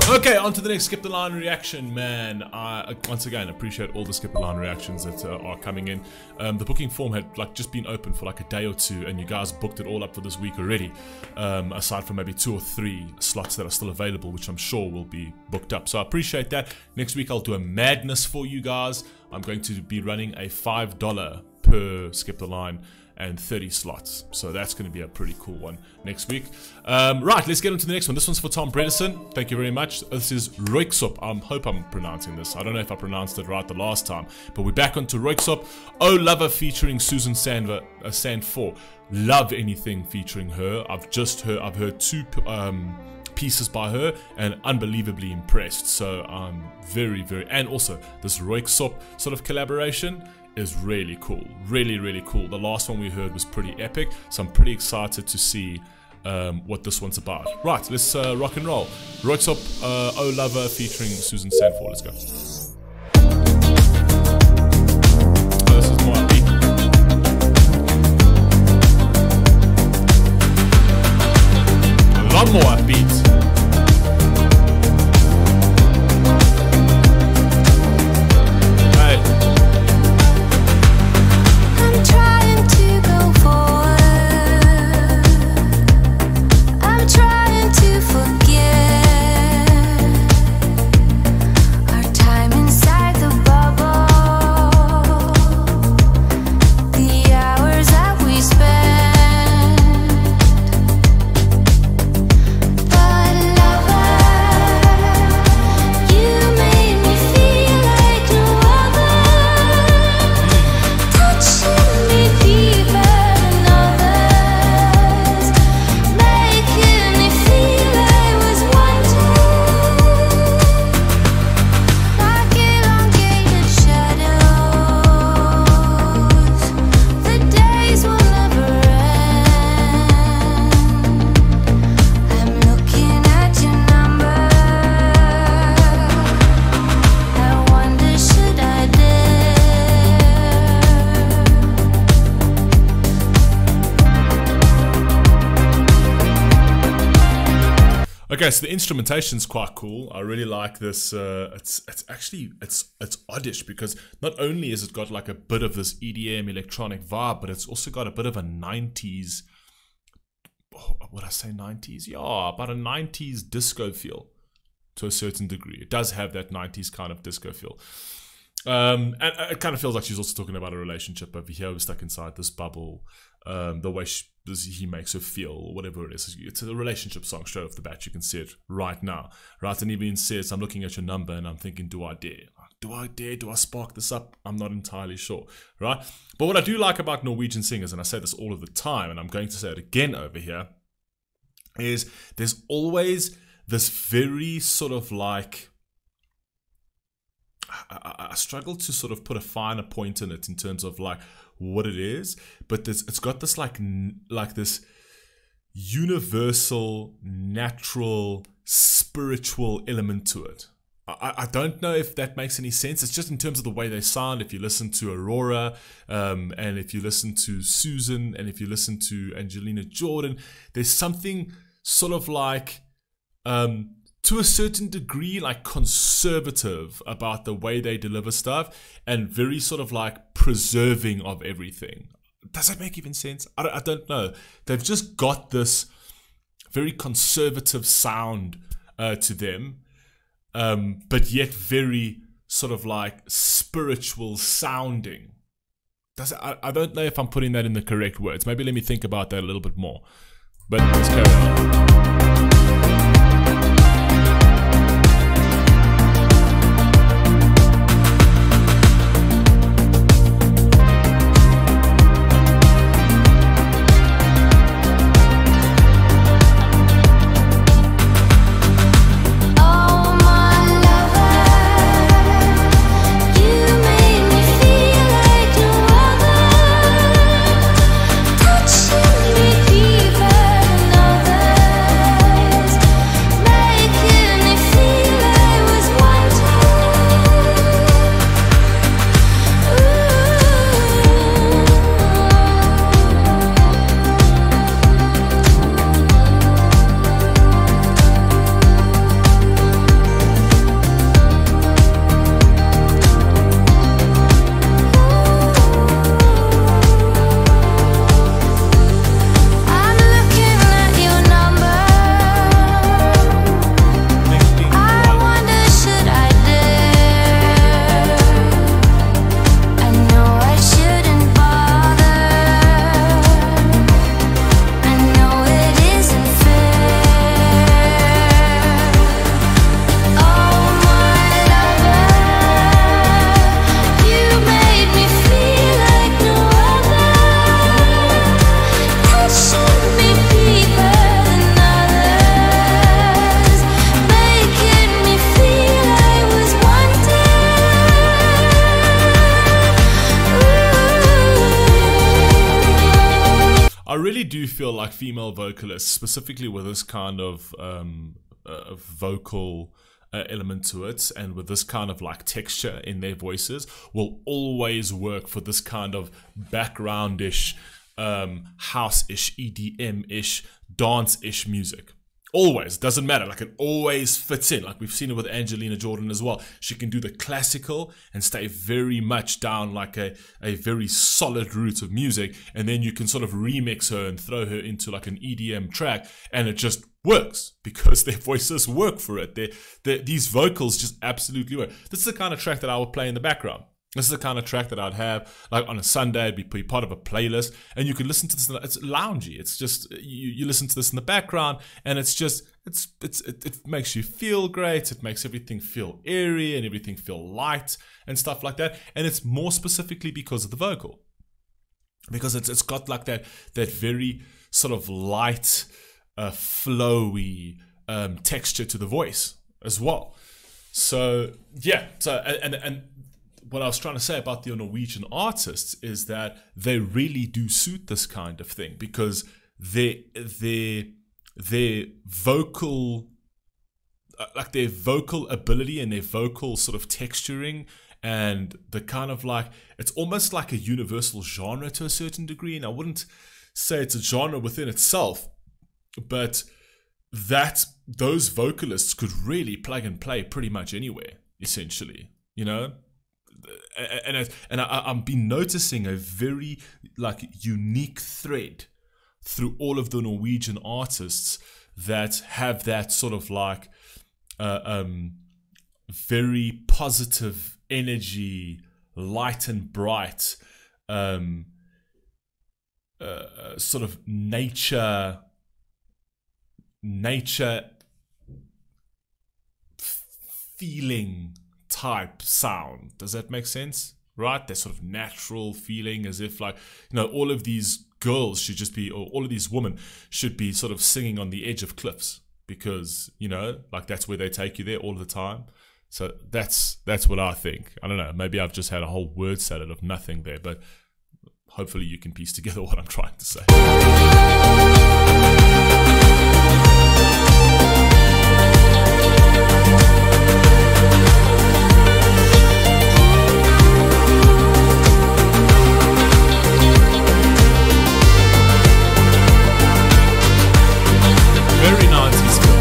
Okay, on to the next Skip the Line reaction, man. I once again appreciate all the Skip the Line reactions that are coming in. The booking form had just been open for like a day or two, and you guys booked it all up for this week already. Aside from maybe 2 or 3 slots that are still available, which I'm sure will be booked up. So I appreciate that. Next week I'll do a madness for you guys. I'm going to be running a $5 per Skip the Line and 30 slots, so that's going to be a pretty cool one next week. Right, let's get into the next one. This one's for Tom Bredesen. Thank you very much. This is Röyksopp. I hope I'm pronouncing this. I don't know if I pronounced it right the last time, but we're back onto Röyksopp. Oh Lover featuring Susanne Sundfør. Love anything featuring her. I've heard 2 pieces by her and unbelievably impressed. So I'm very, and also this Röyksopp sort of collaboration is really cool, really cool. The last one we heard was pretty epic, so I'm pretty excited to see what this one's about. Right, let's rock and roll. Röyksopp, Oh Lover featuring Susanne Sundfør. Let's go. Oh, this is more upbeat. A lot more upbeat. Okay, so the instrumentation's quite cool. I really like this. It's actually oddish, because not only has it got like a bit of this EDM electronic vibe, but it's also got a bit of a 90s. Oh, would I say 90s? Yeah, about a 90s disco feel to a certain degree. It does have that 90s kind of disco feel. And it kind of feels like she's also talking about a relationship over here. We're stuck inside this bubble. The way he makes her feel, or whatever it is. It's a relationship song straight off the bat. You can see it right now. Right, and even says, I'm looking at your number and I'm thinking, do I dare? Do I dare? Do I spark this up? I'm not entirely sure, right? But what I do like about Norwegian singers, and I say this all of the time, and I'm going to say it again over here, is there's always this very sort of like, I struggle to sort of put a finer point in it in terms of like what it is, but it's got this like this universal, natural, spiritual element to it. I don't know if that makes any sense. It's just in terms of the way they sound. If you listen to Aurora, and if you listen to Susan, and if you listen to Angelina Jordan, there's something sort of like to a certain degree, like conservative about the way they deliver stuff, and very sort of like preserving of everything. Does that make even sense? I don't know. They've just got this very conservative sound to them, but yet very sort of like spiritual sounding. I don't know if I'm putting that in the correct words. Maybe let me think about that a little bit more. But let's carry on. feel like female vocalists, specifically with this kind of vocal element to it, and with this kind of like texture in their voices, will always work for this kind of background-ish, house-ish, EDM-ish, dance-ish music. Always, doesn't matter, like it always fits in. Like we've seen it with Angelina Jordan as well. She can do the classical and stay very much down like a very solid root of music, and then you can sort of remix her and throw her into like an EDM track, and it just works because their voices work for it. These vocals just absolutely work. This is the kind of track that I would play in the background. This is the kind of track that I'd have like on a Sunday. It'd be part of a playlist, and you can listen to this. It's loungy. It's just you listen to this in the background, and it's just it makes you feel great. It makes everything feel airy and everything feel light and stuff like that. And it's more specifically because of the vocal, because it's got like that very sort of light, flowy texture to the voice as well. So yeah. So and what I was trying to say about the Norwegian artists is that they really do suit this kind of thing, because their vocal, like their vocal ability and their vocal sort of texturing, and the kind of like, it's almost like a universal genre to a certain degree. And I wouldn't say it's a genre within itself, but that those vocalists could really plug and play pretty much anywhere, essentially, you know. And I've been noticing a very like unique thread through all of the Norwegian artists that have that sort of like very positive energy, light and bright, sort of nature feeling type sound. Does that make sense? Right? That sort of natural feeling, as if like, you know, all of these girls should just be, or all of these women should be sort of singing on the edge of cliffs, because, you know, like that's where they take you there all the time. So that's what I think. I don't know, maybe I've just had a whole word salad of nothing there, but hopefully you can piece together what I'm trying to say. Very 90s still.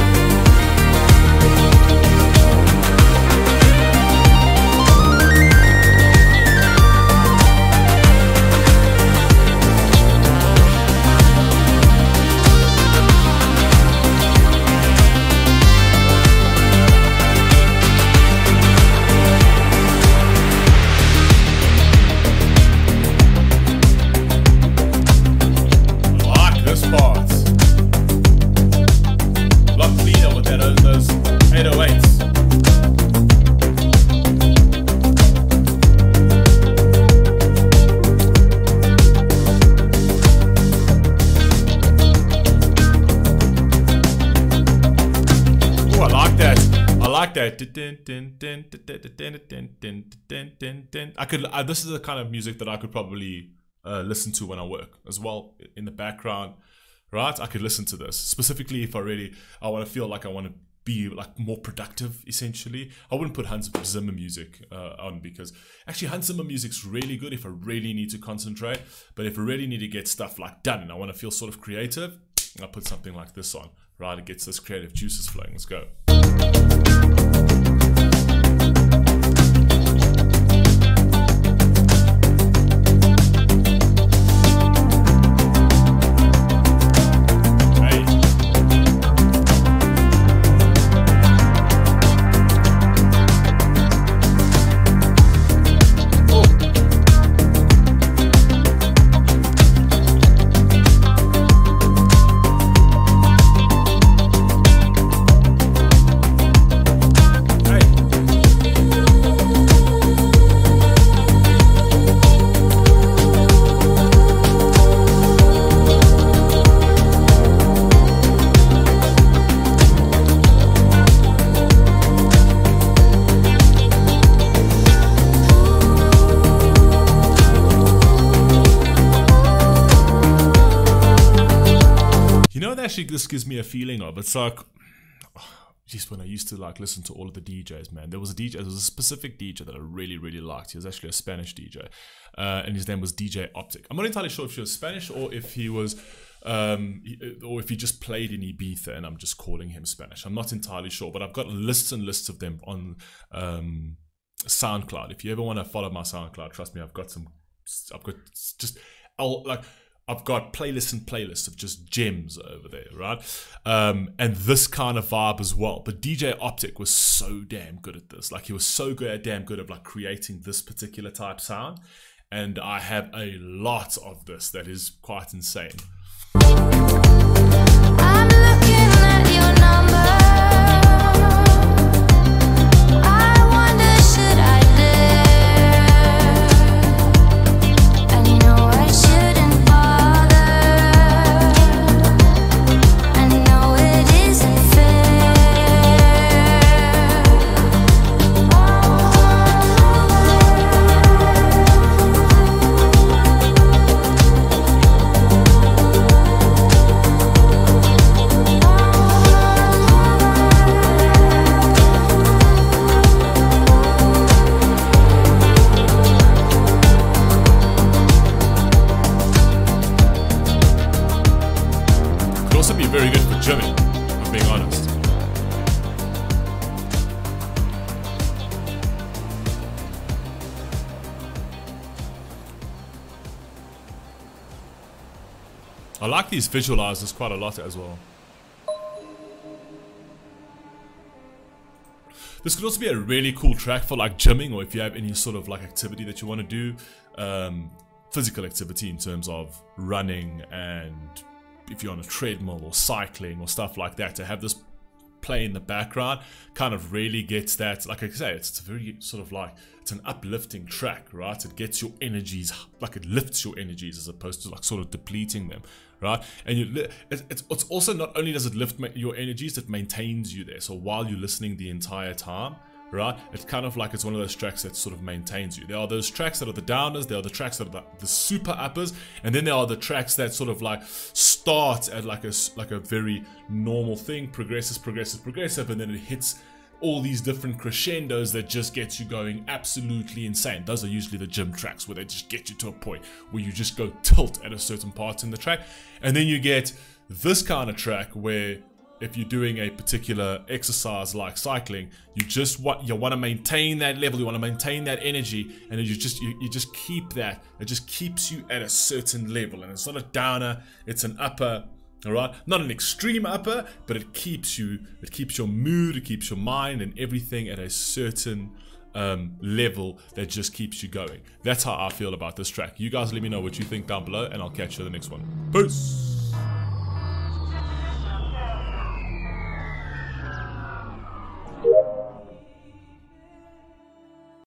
This is the kind of music that I could probably listen to when I work as well in the background, right? I could listen to this specifically if I want to feel like I want to be like more productive, essentially. I wouldn't put Hans Zimmer music on, because actually Hans Zimmer music's really good if I really need to concentrate, but if I really need to get stuff like done and I want to feel sort of creative, I'll put something like this on, right? It gets this creative juices flowing. Let's go. actually this gives me a feeling of, it's like, just when I used to like listen to all of the DJs, man, there was a specific DJ that I really, really liked. He was actually a Spanish DJ, and his name was DJ Optic. I'm not entirely sure if he was Spanish or if he was, or if he just played in Ibiza and I'm just calling him Spanish. I'm not entirely sure, but I've got lists and lists of them on SoundCloud. If you ever want to follow my SoundCloud, trust me, I've got playlists and playlists of just gems over there, right? And this kind of vibe as well. But DJ Optic was so damn good at this. Like, he was so damn good at like creating this particular type sound. And I have a lot of this that is quite insane. I'm looking at your number. I wonder, should I dare? And you know I shouldn't bother. I know it isn't fair. Also be very good for gymming, if I'm being honest. I like these visualizers quite a lot as well. This could also be a really cool track for like gymming, or if you have any sort of like activity that you want to do, physical activity in terms of running, and if you're on a treadmill or cycling or stuff like that, to have this play in the background kind of really gets that, like I say, it's a very sort of like, it's an uplifting track, right? It gets your energies, like it lifts your energies as opposed to like sort of depleting them, right? And it's also, not only does it lift your energies, it maintains you there. So while you're listening the entire time, right, it's kind of like it's one of those tracks that sort of maintains you. There are those tracks that are the downers, there are the tracks that are the super uppers, and then there are the tracks that sort of like start at like a very normal thing, progressive, and then it hits all these different crescendos that just gets you going absolutely insane. Those are usually the gym tracks where they just get you to a point where you just go tilt at a certain part in the track. And then you get this kind of track where if you're doing a particular exercise like cycling, you want to maintain that level, you want to maintain that energy, and then you just keep that. It just keeps you at a certain level, and it's not a downer, it's an upper. All right, not an extreme upper, but it keeps your mood, it keeps your mind and everything at a certain level that just keeps you going. That's how I feel about this track. You guys let me know what you think down below, and I'll catch you in the next one. Peace.